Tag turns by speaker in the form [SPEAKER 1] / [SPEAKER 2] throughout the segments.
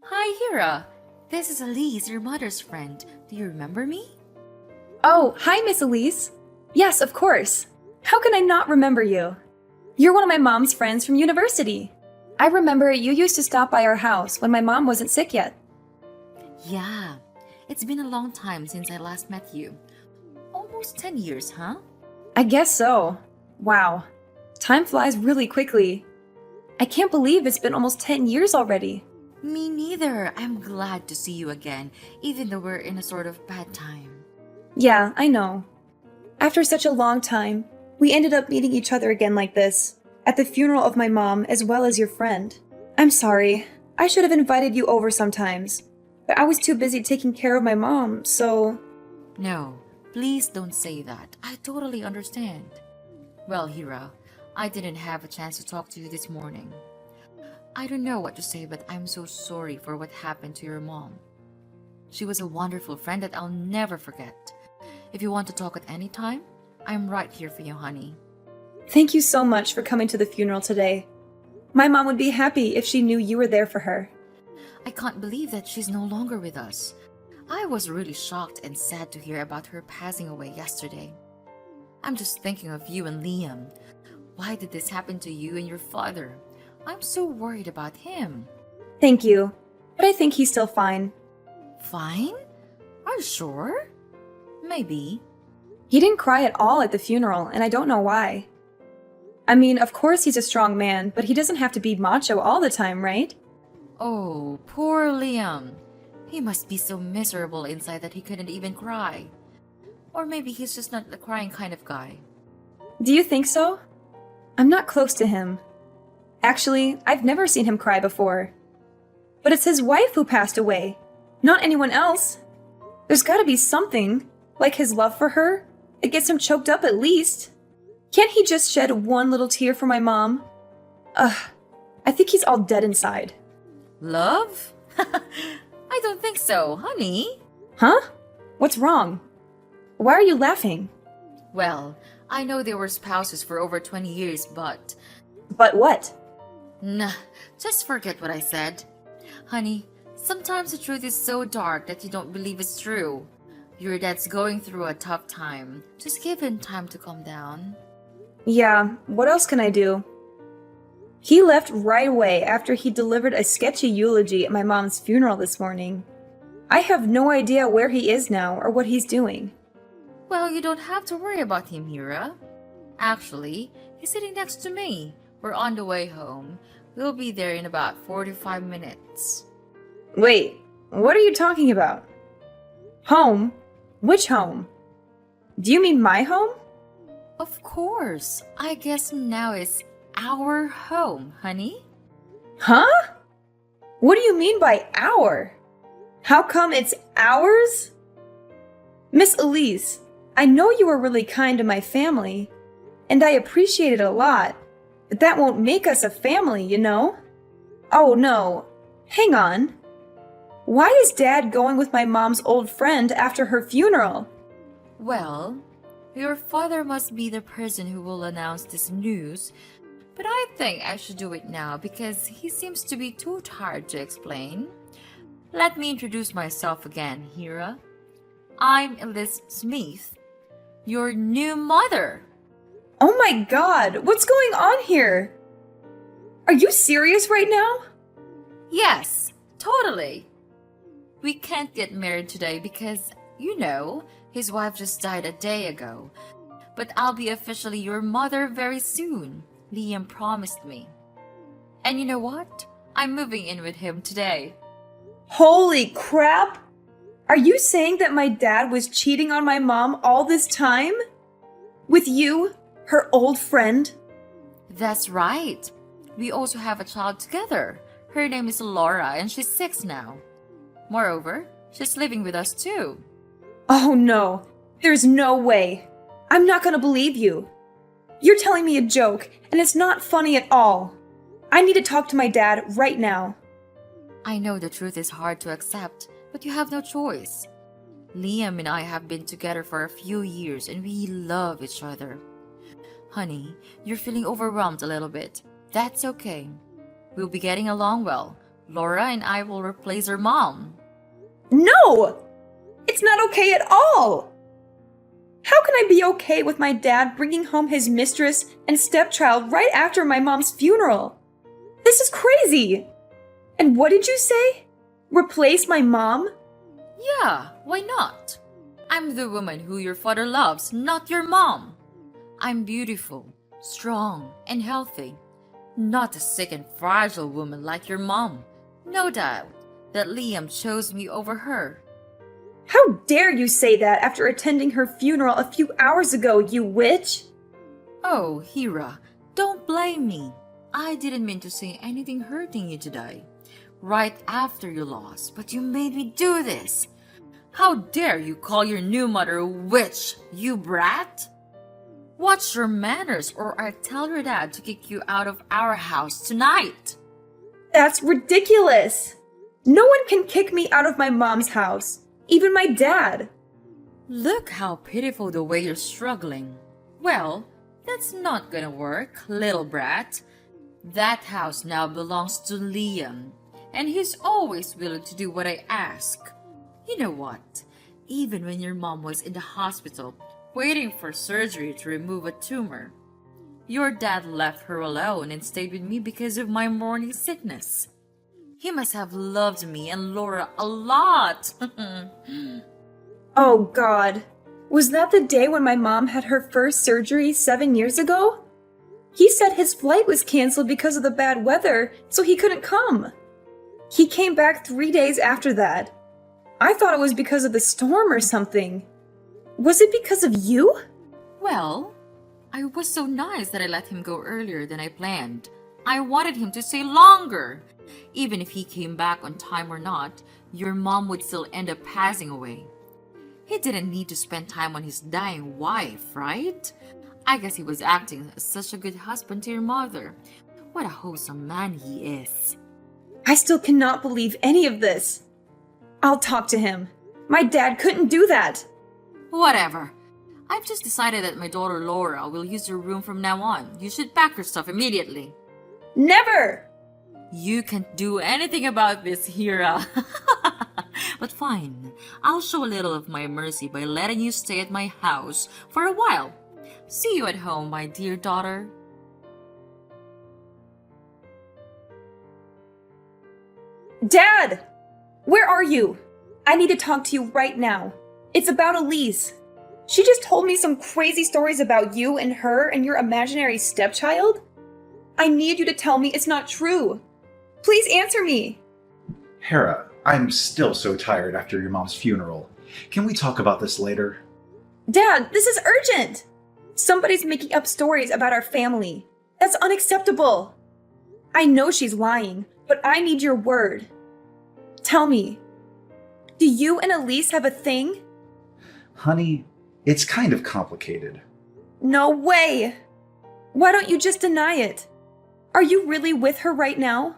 [SPEAKER 1] Hi, Hira. This is Elise, your mother's friend. Do you remember me?
[SPEAKER 2] Oh, hi, Miss Elise. Yes, of course. How can I not remember you? You're one of my mom's friends from university. I remember you used to stop by our house when my mom wasn't sick yet.
[SPEAKER 1] Yeah. It's been a long time since I last met you. Almost 10 years, huh?
[SPEAKER 2] I guess so. Wow. Time flies really quickly. I can't believe it's been almost 10 years already.
[SPEAKER 1] Me neither. I'm glad to see you again, even though we're in a sort of bad time.
[SPEAKER 2] Yeah, I know. After such a long time, we ended up meeting each other again like this, at the funeral of my mom as well as your friend. I'm sorry. I should have invited you over sometimes, but I was too busy taking care of my mom, so.
[SPEAKER 1] No, please don't say that. I totally understand. Well, Hira, I didn't have a chance to talk to you this morning. I don't know what to say, but I'm so sorry for what happened to your mom. She was a wonderful friend that I'll never forget. If you want to talk at any time, I'm right here for you, honey.
[SPEAKER 2] Thank you so much for coming to the funeral today. My mom would be happy if she knew you were there for her.
[SPEAKER 1] I can't believe that she's no longer with us. I was really shocked and sad to hear about her passing away yesterday. I'm just thinking of you and Liam. Why did this happen to you and your father? I'm so worried about him.
[SPEAKER 2] Thank you, but I think he's still fine.
[SPEAKER 1] Fine? Are you sure? Maybe.
[SPEAKER 2] He didn't cry at all at the funeral, and I don't know why. I mean, of course he's a strong man, but he doesn't have to be macho all the time, right?
[SPEAKER 1] Oh, poor Liam. He must be so miserable inside that he couldn't even cry. Or maybe he's just not the crying kind of guy.
[SPEAKER 2] Do you think so? I'm not close to him. Actually, I've never seen him cry before. But it's his wife who passed away, not anyone else. There's gotta be something, like his love for her, that gets him choked up at least. Can't he just shed one little tear for my mom? Ugh, I think he's all dead inside.
[SPEAKER 1] Love? I don't think so, honey.
[SPEAKER 2] Huh? What's wrong? Why are you laughing?
[SPEAKER 1] Well, I know they were spouses for over 20 years, but...
[SPEAKER 2] But what?
[SPEAKER 1] Nah, just forget what I said. Honey, sometimes the truth is so dark that you don't believe it's true. Your dad's going through a tough time. Just give him time to calm down.
[SPEAKER 2] Yeah, what else can I do? He left right away after he delivered a sketchy eulogy at my mom's funeral this morning. I have no idea where he is now or what he's doing.
[SPEAKER 1] Well, you don't have to worry about him, Hira. Actually, he's sitting next to me. We're on the way home. We'll be there in about 45 minutes.
[SPEAKER 2] Wait, what are you talking about? Home? Which home? Do you mean my home?
[SPEAKER 1] Of course. I guess now is our home, honey.
[SPEAKER 2] Huh? What do you mean by our? How come it's ours? Miss Elise, I know you were really kind to my family, and I appreciate it a lot, but that won't make us a family, you know? Oh no, hang on. Why is Dad going with my mom's old friend after her funeral?
[SPEAKER 1] Well, your father must be the person who will announce this news, but I think I should do it now because he seems to be too tired to explain. Let me introduce myself again, Hira. I'm Elise Smith, your new mother.
[SPEAKER 2] Oh my god, what's going on here? Are you serious right now?
[SPEAKER 1] Yes, totally. We can't get married today because, his wife just died a day ago. But I'll be officially your mother very soon, Liam promised me. And you know what? I'm moving in with him today.
[SPEAKER 2] Holy crap! Are you saying that my dad was cheating on my mom all this time? With you, her old friend?
[SPEAKER 1] That's right. We also have a child together. Her name is Laura and she's 6 now. Moreover, she's living with us too.
[SPEAKER 2] Oh no, there's no way. I'm not gonna believe you. You're telling me a joke, and it's not funny at all. I need to talk to my dad right now.
[SPEAKER 1] I know the truth is hard to accept, but you have no choice. Liam and I have been together for a few years and we love each other. Honey, you're feeling overwhelmed a little bit. That's okay. We'll be getting along well. Laura and I will replace her mom.
[SPEAKER 2] No! It's not okay at all! How can I be okay with my dad bringing home his mistress and stepchild right after my mom's funeral? This is crazy! And what did you say? Replace my mom?
[SPEAKER 1] Yeah, why not? I'm the woman who your father loves, not your mom. I'm beautiful, strong, and healthy. Not a sick and fragile woman like your mom. No doubt that Liam chose me over her.
[SPEAKER 2] How dare you say that after attending her funeral a few hours ago, you witch?
[SPEAKER 1] Oh, Hira, don't blame me. I didn't mean to say anything hurting you today, right after your loss, but you made me do this. How dare you call your new mother a witch, you brat? Watch your manners or I'll tell your dad to kick you out of our house tonight.
[SPEAKER 2] That's ridiculous! No one can kick me out of my mom's house, even my dad.
[SPEAKER 1] Look how pitiful the way you're struggling. Well, that's not gonna work, little brat. That house now belongs to Liam, and he's always willing to do what I ask. You know what? Even when your mom was in the hospital, waiting for surgery to remove a tumor, your dad left her alone and stayed with me because of my morning sickness. He must have loved me and Laura a lot.
[SPEAKER 2] Oh God. Was that the day when my mom had her first surgery 7 years ago? He said his flight was canceled because of the bad weather, so he couldn't come. He came back 3 days after that. I thought it was because of the storm or something. Was it because of you?
[SPEAKER 1] Well, I was so nice that I let him go earlier than I planned. I wanted him to stay longer. Even if he came back on time or not, your mom would still end up passing away. He didn't need to spend time on his dying wife, right? I guess he was acting as such a good husband to your mother. What a wholesome man he is.
[SPEAKER 2] I still cannot believe any of this. I'll talk to him. My dad couldn't do that.
[SPEAKER 1] Whatever. I've just decided that my daughter Laura will use your room from now on. You should pack your stuff immediately.
[SPEAKER 2] Never!
[SPEAKER 1] You can't do anything about this, Hira. But fine, I'll show a little of my mercy by letting you stay at my house for a while. See you at home, my dear daughter.
[SPEAKER 2] Dad! Where are you? I need to talk to you right now. It's about Elise. She just told me some crazy stories about you and her and your imaginary stepchild. I need you to tell me it's not true. Please answer me.
[SPEAKER 3] Hera, I'm still so tired after your mom's funeral. Can we talk about this later?
[SPEAKER 2] Dad, this is urgent. Somebody's making up stories about our family. That's unacceptable. I know she's lying, but I need your word. Tell me, do you and Elise have a thing?
[SPEAKER 3] Honey, it's kind of complicated.
[SPEAKER 2] No way! Why don't you just deny it? Are you really with her right now?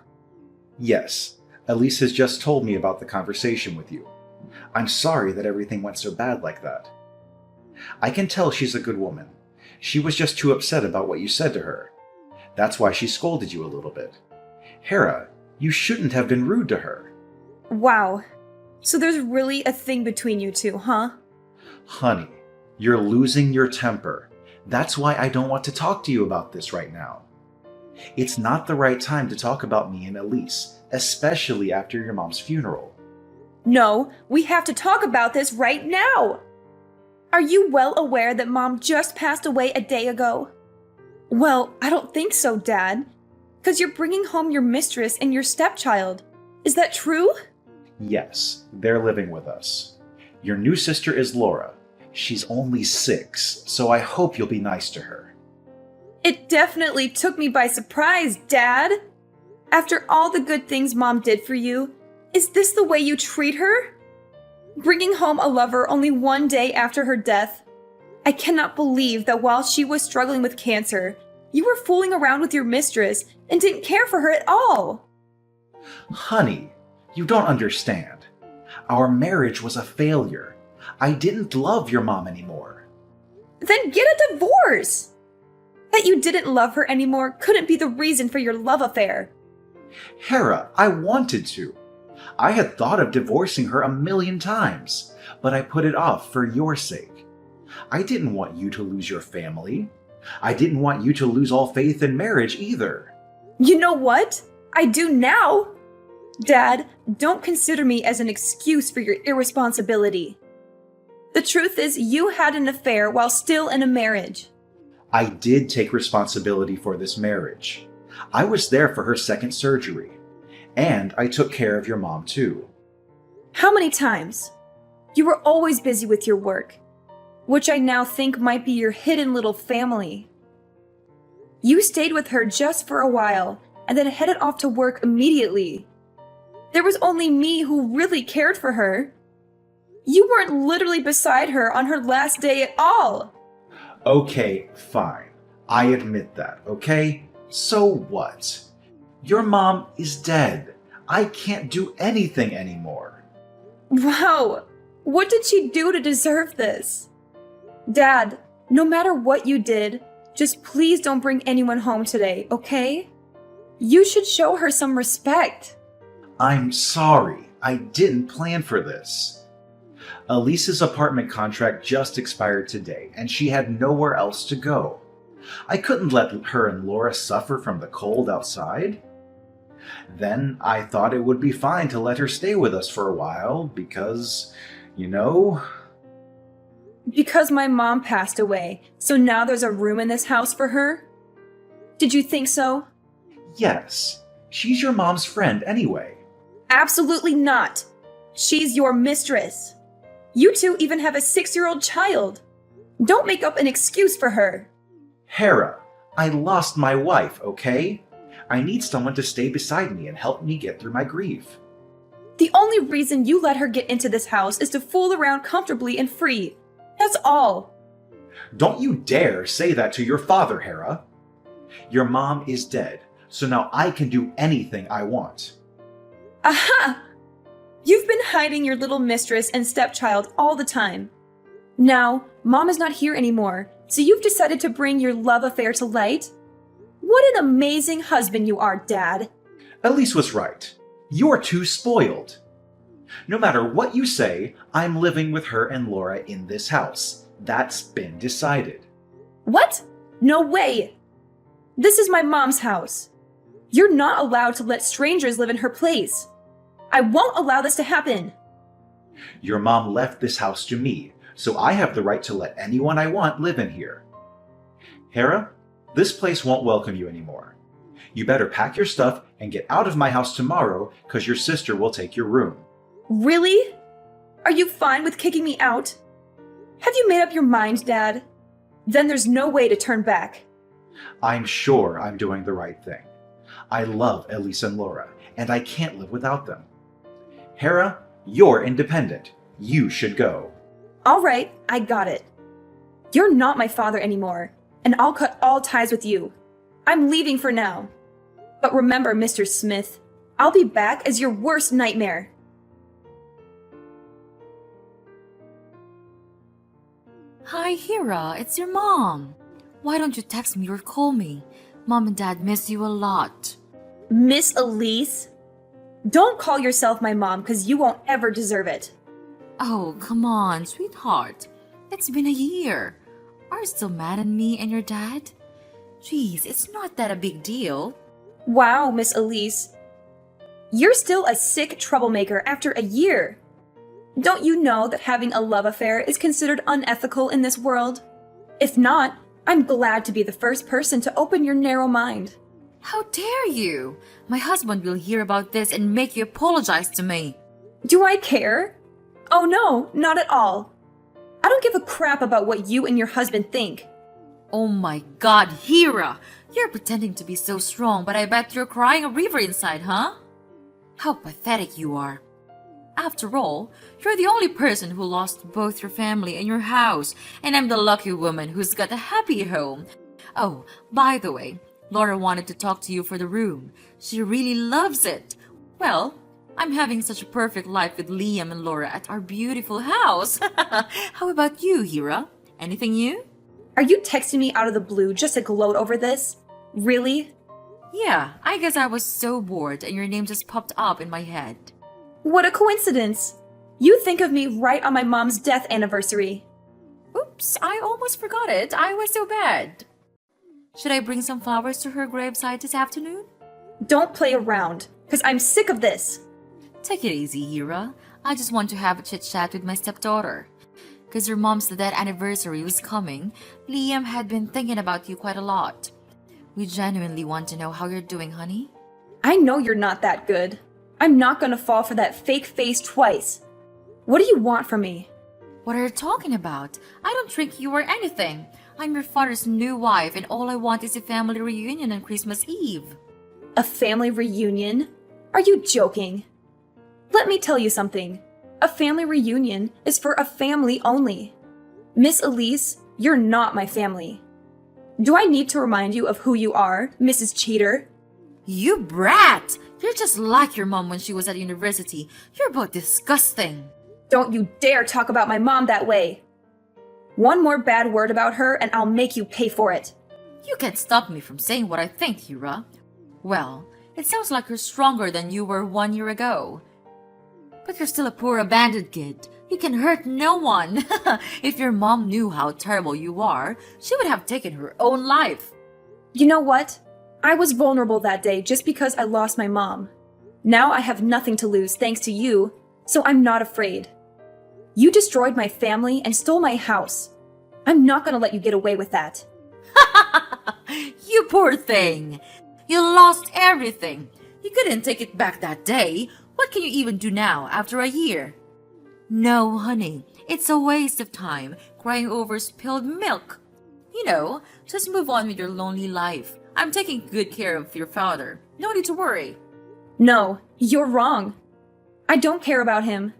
[SPEAKER 3] Yes, Elise has just told me about the conversation with you. I'm sorry that everything went so bad like that. I can tell she's a good woman. She was just too upset about what you said to her. That's why she scolded you a little bit. Hera, you shouldn't have been rude to her.
[SPEAKER 2] Wow. So there's really a thing between you two, huh?
[SPEAKER 3] Honey, you're losing your temper. That's why I don't want to talk to you about this right now. It's not the right time to talk about me and Elise, especially after your mom's funeral.
[SPEAKER 2] No, we have to talk about this right now! Are you well aware that Mom just passed away a day ago? Well, I don't think so, Dad. 'Cause you're bringing home your mistress and your stepchild. Is that true?
[SPEAKER 3] Yes, they're living with us. Your new sister is Laura. She's only 6, so I hope you'll be nice to her.
[SPEAKER 2] It definitely took me by surprise, Dad. After all the good things Mom did for you, is this the way you treat her? Bringing home a lover only 1 day after her death. I cannot believe that while she was struggling with cancer, you were fooling around with your mistress and didn't care for her at all.
[SPEAKER 3] Honey, you don't understand. Our marriage was a failure. I didn't love your mom anymore.
[SPEAKER 2] Then get a divorce! That you didn't love her anymore couldn't be the reason for your love affair.
[SPEAKER 3] Hera, I wanted to. I had thought of divorcing her 1,000,000 times, but I put it off for your sake. I didn't want you to lose your family. I didn't want you to lose all faith in marriage either.
[SPEAKER 2] You know what? I do now! Dad, don't consider me as an excuse for your irresponsibility. The truth is, you had an affair while still in a marriage.
[SPEAKER 3] I did take responsibility for this marriage. I was there for her second surgery. And I took care of your mom too.
[SPEAKER 2] How many times? You were always busy with your work, which I now think might be your hidden little family. You stayed with her just for a while and then headed off to work immediately. There was only me who really cared for her. You weren't literally beside her on her last day at all.
[SPEAKER 3] Okay, fine. I admit that, okay? So what? Your mom is dead. I can't do anything anymore.
[SPEAKER 2] Wow, what did she do to deserve this? Dad, no matter what you did, just please don't bring anyone home today, okay? You should show her some respect.
[SPEAKER 3] I'm sorry. I didn't plan for this. Elise's apartment contract just expired today, and she had nowhere else to go. I couldn't let her and Laura suffer from the cold outside. Then I thought it would be fine to let her stay with us for a while because,
[SPEAKER 2] Because my mom passed away, so now there's a room in this house for her? Did you think so?
[SPEAKER 3] Yes, she's your mom's friend anyway.
[SPEAKER 2] Absolutely not. She's your mistress. You two even have a 6-year-old child. Don't make up an excuse for her.
[SPEAKER 3] Hera, I lost my wife, okay? I need someone to stay beside me and help me get through my grief.
[SPEAKER 2] The only reason you let her get into this house is to fool around comfortably and free. That's all.
[SPEAKER 3] Don't you dare say that to your father, Hera. Your mom is dead, so now I can do anything I want.
[SPEAKER 2] Aha! You've been hiding your little mistress and stepchild all the time. Now, Mom is not here anymore, so you've decided to bring your love affair to light? What an amazing husband you are, Dad.
[SPEAKER 3] Elise was right. You're too spoiled. No matter what you say, I'm living with her and Laura in this house. That's been decided.
[SPEAKER 2] What? No way! This is my mom's house. You're not allowed to let strangers live in her place. I won't allow this to happen.
[SPEAKER 3] Your mom left this house to me, so I have the right to let anyone I want live in here. Hera, this place won't welcome you anymore. You better pack your stuff and get out of my house tomorrow, because your sister will take your room.
[SPEAKER 2] Really? Are you fine with kicking me out? Have you made up your mind, Dad? Then there's no way to turn back.
[SPEAKER 3] I'm sure I'm doing the right thing. I love Elise and Laura, and I can't live without them. Hera, you're independent. You should go.
[SPEAKER 2] All right, I got it. You're not my father anymore, and I'll cut all ties with you. I'm leaving for now. But remember, Mr. Smith, I'll be back as your worst nightmare.
[SPEAKER 1] Hi, Hera, it's your mom. Why don't you text me or call me? Mom and Dad miss you a lot.
[SPEAKER 2] Miss Elise? Don't call yourself my mom, because you won't ever deserve it.
[SPEAKER 1] Oh, come on, sweetheart. It's been a year. Are you still mad at me and your dad? Jeez, it's not that a big deal.
[SPEAKER 2] Wow, Miss Elise. You're still a sick troublemaker after a year. Don't you know that having a love affair is considered unethical in this world? If not, I'm glad to be the first person to open your narrow mind.
[SPEAKER 1] How dare you? My husband will hear about this and make you apologize to me.
[SPEAKER 2] Do I care? Oh no, not at all. I don't give a crap about what you and your husband think.
[SPEAKER 1] Oh my god, Hera! You're pretending to be so strong, but I bet you're crying a river inside, huh? How pathetic you are. After all, you're the only person who lost both your family and your house, and I'm the lucky woman who's got a happy home. Oh, by the way, Laura wanted to talk to you for the room. She really loves it. Well, I'm having such a perfect life with Liam and Laura at our beautiful house. How about you, Hera? Anything new?
[SPEAKER 2] Are you texting me out of the blue just to gloat over this? Really?
[SPEAKER 1] Yeah, I guess I was so bored and your name just popped up in my head.
[SPEAKER 2] What a coincidence! You think of me right on my mom's death anniversary.
[SPEAKER 1] Oops, I almost forgot it. I was so bad. Should I bring some flowers to her gravesite this afternoon?
[SPEAKER 2] Don't play around, because I'm sick of this.
[SPEAKER 1] Take it easy, Hira. I just want to have a chit-chat with my stepdaughter. Because her mom's death anniversary was coming, Liam had been thinking about you quite a lot. We genuinely want to know how you're doing, honey.
[SPEAKER 2] I know you're not that good. I'm not gonna fall for that fake face twice. What do you want from me?
[SPEAKER 1] What are you talking about? I don't trick you or anything. I'm your father's new wife and all I want is a family reunion on Christmas Eve.
[SPEAKER 2] A family reunion? Are you joking? Let me tell you something. A family reunion is for a family only. Miss Elise, you're not my family. Do I need to remind you of who you are, Mrs. Cheater?
[SPEAKER 1] You brat! You're just like your mom when she was at university. You're both disgusting.
[SPEAKER 2] Don't you dare talk about my mom that way. One more bad word about her and I'll make you pay for it.
[SPEAKER 1] You can't stop me from saying what I think, Hira. Well, it sounds like you're stronger than you were 1 year ago. But you're still a poor abandoned kid. You can hurt no one. If your mom knew how terrible you are, she would have taken her own life.
[SPEAKER 2] You know what? I was vulnerable that day just because I lost my mom. Now I have nothing to lose thanks to you, so I'm not afraid. You destroyed my family and stole my house. I'm not gonna let you get away with that.
[SPEAKER 1] You poor thing. You lost everything. You couldn't take it back that day. What can you even do now after a year? No, honey. It's a waste of time crying over spilled milk. You know, just move on with your lonely life. I'm taking good care of your father. No need to worry.
[SPEAKER 2] No, you're wrong. I don't care about him.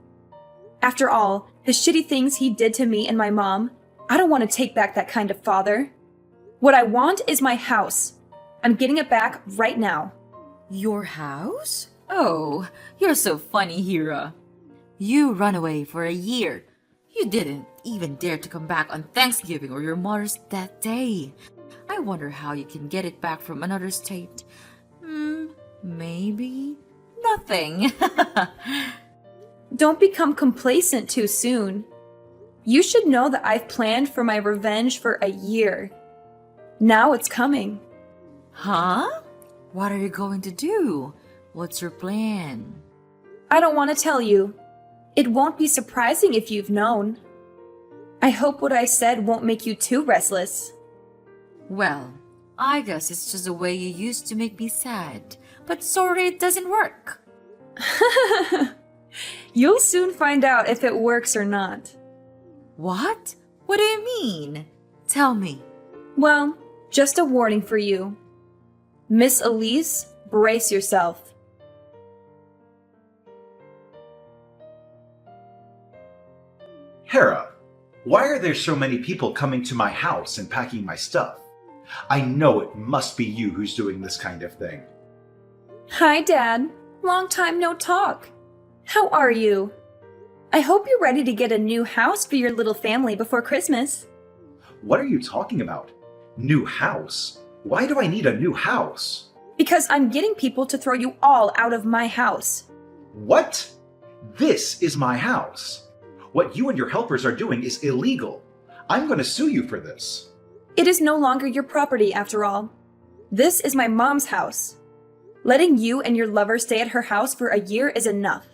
[SPEAKER 2] After all, the shitty things he did to me and my mom, I don't want to take back that kind of father. What I want is my house. I'm getting it back right now.
[SPEAKER 1] Your house? Oh, you're so funny, Hira. You run away for a year. You didn't even dare to come back on Thanksgiving or your mother's death day. I wonder how you can get it back from another state. Maybe nothing.
[SPEAKER 2] Don't become complacent too soon. You should know that I've planned for my revenge for a year. Now it's coming.
[SPEAKER 1] Huh? What are you going to do? What's your plan?
[SPEAKER 2] I don't want to tell you. It won't be surprising if you've known. I hope what I said won't make you too restless.
[SPEAKER 1] Well, I guess it's just a way you used to make me sad. But sorry it doesn't work.
[SPEAKER 2] You'll soon find out if it works or not.
[SPEAKER 1] What? What do you mean? Tell me.
[SPEAKER 2] Well, just a warning for you. Miss Elise, brace yourself.
[SPEAKER 3] Hera, why are there so many people coming to my house and packing my stuff? I know it must be you who's doing this kind of thing.
[SPEAKER 2] Hi, Dad. Long time no talk. How are you? I hope you're ready to get a new house for your little family before Christmas.
[SPEAKER 3] What are you talking about? New house? Why do I need a new house?
[SPEAKER 2] Because I'm getting people to throw you all out of my house.
[SPEAKER 3] What? This is my house. What you and your helpers are doing is illegal. I'm going to sue you for this.
[SPEAKER 2] It is no longer your property, after all. This is my mom's house. Letting you and your lover stay at her house for a year is enough.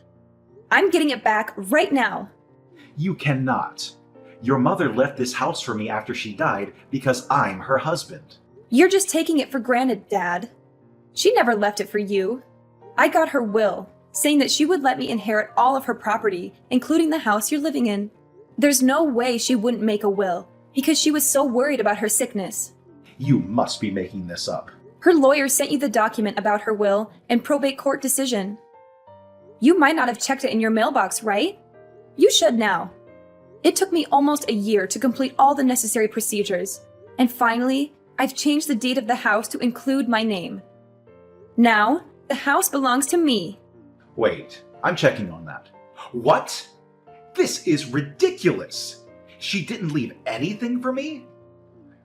[SPEAKER 2] I'm getting it back right now.
[SPEAKER 3] You cannot. Your mother left this house for me after she died because I'm her husband.
[SPEAKER 2] You're just taking it for granted, Dad. She never left it for you. I got her will, saying that she would let me inherit all of her property, including the house you're living in. There's no way she wouldn't make a will, because she was so worried about her sickness.
[SPEAKER 3] You must be making this up.
[SPEAKER 2] Her lawyer sent you the document about her will and probate court decision. You might not have checked it in your mailbox, right? You should now. It took me almost a year to complete all the necessary procedures, and finally, I've changed the deed of the house to include my name. Now, the house belongs to me.
[SPEAKER 3] Wait, I'm checking on that. What? This is ridiculous. She didn't leave anything for me?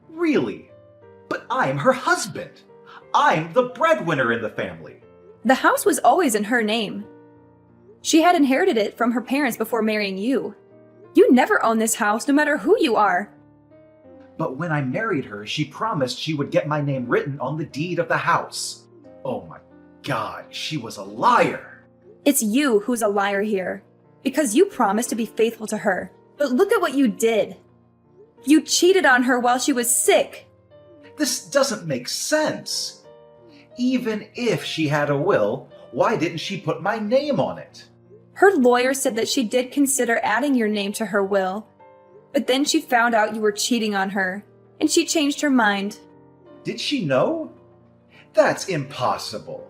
[SPEAKER 3] Really? But I'm her husband. I'm the breadwinner in the family.
[SPEAKER 2] The house was always in her name. She had inherited it from her parents before marrying you. You never own this house, no matter who you are.
[SPEAKER 3] But when I married her, she promised she would get my name written on the deed of the house. Oh my God, she was a liar.
[SPEAKER 2] It's you who's a liar here, because you promised to be faithful to her. But look at what you did. You cheated on her while she was sick.
[SPEAKER 3] This doesn't make sense. Even if she had a will, why didn't she put my name on it?
[SPEAKER 2] Her lawyer said that she did consider adding your name to her will, but then she found out you were cheating on her, and she changed her mind.
[SPEAKER 3] Did she know? That's impossible.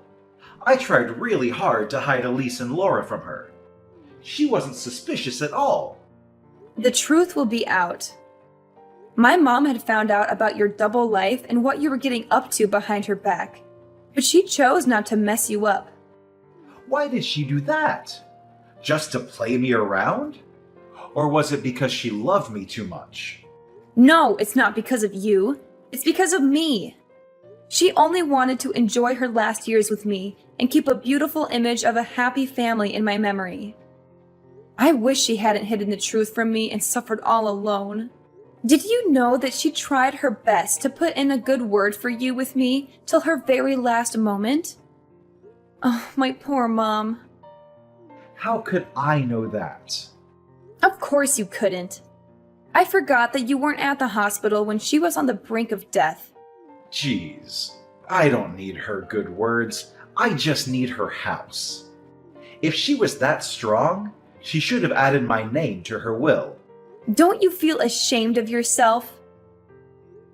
[SPEAKER 3] I tried really hard to hide Elise and Laura from her. She wasn't suspicious at all.
[SPEAKER 2] The truth will be out. My mom had found out about your double life and what you were getting up to behind her back, but she chose not to mess you up.
[SPEAKER 3] Why did she do that? Just to play me around? Or was it because she loved me too much?
[SPEAKER 2] No, it's not because of you. It's because of me. She only wanted to enjoy her last years with me and keep a beautiful image of a happy family in my memory. I wish she hadn't hidden the truth from me and suffered all alone. Did you know that she tried her best to put in a good word for you with me till her very last moment? Oh, my poor mom.
[SPEAKER 3] How could I know that?
[SPEAKER 2] Of course you couldn't. I forgot that you weren't at the hospital when she was on the brink of death.
[SPEAKER 3] Jeez, I don't need her good words. I just need her house. If she was that strong, she should have added my name to her will.
[SPEAKER 2] Don't you feel ashamed of yourself?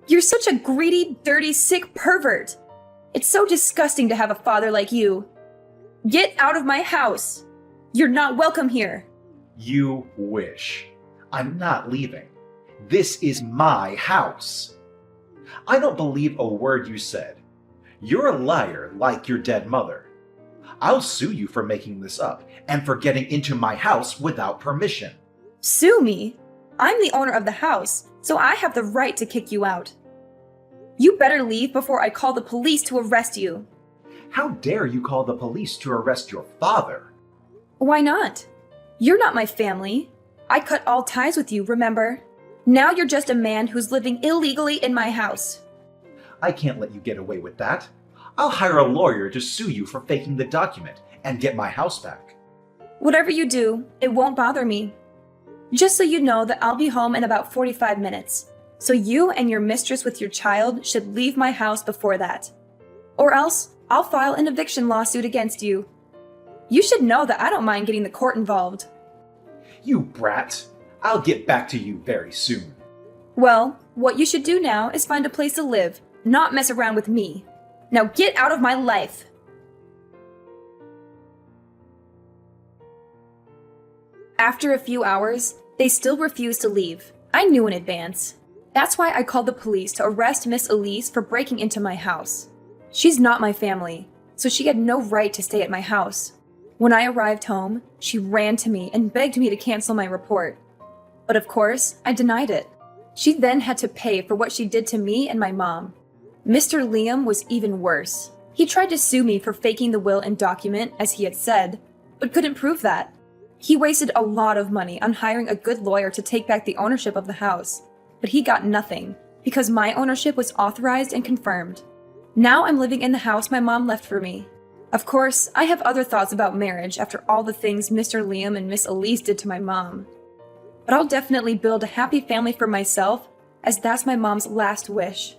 [SPEAKER 2] You're such a greedy, dirty, sick pervert. It's so disgusting to have a father like you. Get out of my house. You're not welcome here.
[SPEAKER 3] You wish. I'm not leaving. This is my house. I don't believe a word you said. You're a liar like your dead mother. I'll sue you for making this up and for getting into my house without permission.
[SPEAKER 2] Sue me? I'm the owner of the house, so I have the right to kick you out. You better leave before I call the police to arrest you.
[SPEAKER 3] How dare you call the police to arrest your father?
[SPEAKER 2] Why not? You're not my family. I cut all ties with you, remember? Now you're just a man who's living illegally in my house.
[SPEAKER 3] I can't let you get away with that. I'll hire a lawyer to sue you for faking the document and get my house back.
[SPEAKER 2] Whatever you do, it won't bother me. Just so you know that I'll be home in about 45 minutes. So you and your mistress with your child should leave my house before that. Or else, I'll file an eviction lawsuit against you. You should know that I don't mind getting the court involved.
[SPEAKER 3] You brat! I'll get back to you very soon.
[SPEAKER 2] Well, what you should do now is find a place to live, not mess around with me. Now get out of my life! After a few hours, they still refused to leave. I knew in advance. That's why I called the police to arrest Miss Elise for breaking into my house. She's not my family, so she had no right to stay at my house. When I arrived home, she ran to me and begged me to cancel my report. But of course, I denied it. She then had to pay for what she did to me and my mom. Mr. Liam was even worse. He tried to sue me for faking the will and document, as he had said, but couldn't prove that. He wasted a lot of money on hiring a good lawyer to take back the ownership of the house, but he got nothing because my ownership was authorized and confirmed. Now I'm living in the house my mom left for me. Of course, I have other thoughts about marriage after all the things Mr. Liam and Miss Elise did to my mom. But I'll definitely build a happy family for myself, as that's my mom's last wish.